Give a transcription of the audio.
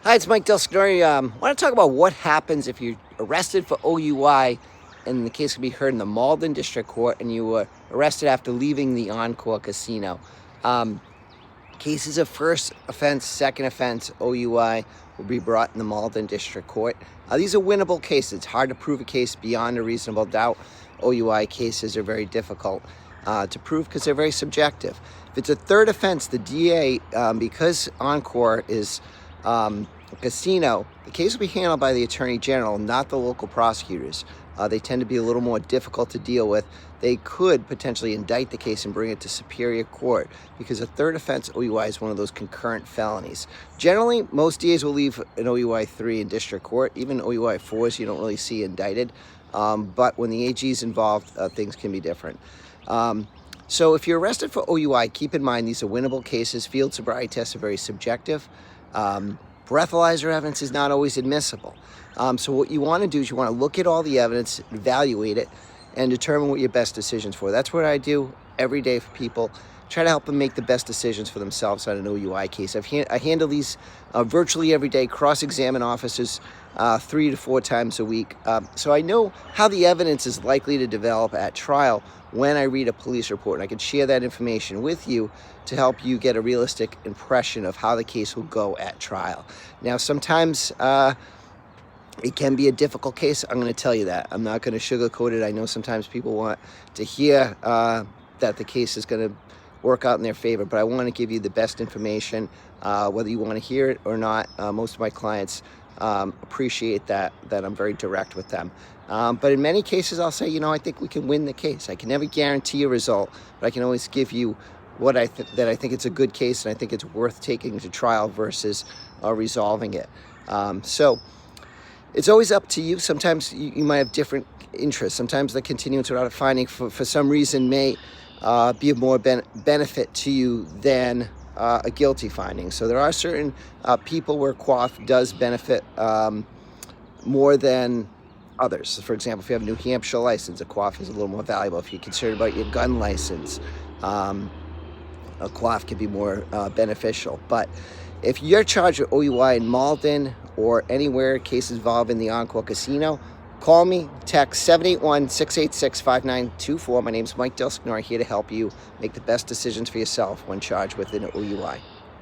Hi, it's Mike DelSignore. I want to talk about what happens if you're arrested for OUI and the case can be heard in the Malden District Court and you were arrested after leaving the Encore Casino. Cases of first offense, second offense, OUI will be brought in the Malden District Court. These are winnable cases. It's hard to prove a case beyond a reasonable doubt. OUI cases are very difficult to prove because they're very subjective. If it's a third offense, the DA, because Encore is a casino, the case will be handled by the Attorney General, not the local prosecutors. They tend to be a little more difficult to deal with. They could potentially indict the case and bring it to Superior Court because a third offense OUI is one of those concurrent felonies. Generally, most DAs will leave an OUI 3 in District Court. Even OUI 4s you don't really see indicted. But when the AG is involved, things can be different. So if you're arrested for OUI, keep in mind these are winnable cases. Field sobriety tests are very subjective. Breathalyzer evidence is not always admissible. So what you want to do is you want to look at all the evidence, evaluate it, and determine what your best decisions for. That's what I do every day for people. Try to help them make the best decisions for themselves on an OUI case. I handle these virtually every day, cross-examine officers 3 to 4 times a week. So I know how the evidence is likely to develop at trial when I read a police report, and I can share that information with you to help you get a realistic impression of how the case will go at trial. Now, sometimes it can be a difficult case. I'm going to tell you that. I'm not going to sugarcoat it. I know sometimes people want to hear that the case is going to work out in their favor, but I want to give you the best information, whether you want to hear it or not. Most of my clients appreciate that I'm very direct with them. But in many cases, I'll say, I think we can win the case. I can never guarantee a result, but I can always give you what I think it's a good case and I think it's worth taking to trial versus resolving it. So it's always up to you. Sometimes you might have different interests. Sometimes the continuance without a finding for some reason may be of more benefit to you than a guilty finding. So there are certain people where QOF does benefit more than others. For example, if you have a New Hampshire license, a QOF is a little more valuable. If you're concerned about your gun license, a QOF can be more beneficial. But if you're charged with OUI in Malden or anywhere cases involving the Encore Casino, call me, text 781-686-5924. My name's Mike DelSignore, here to help you make the best decisions for yourself when charged with an OUI.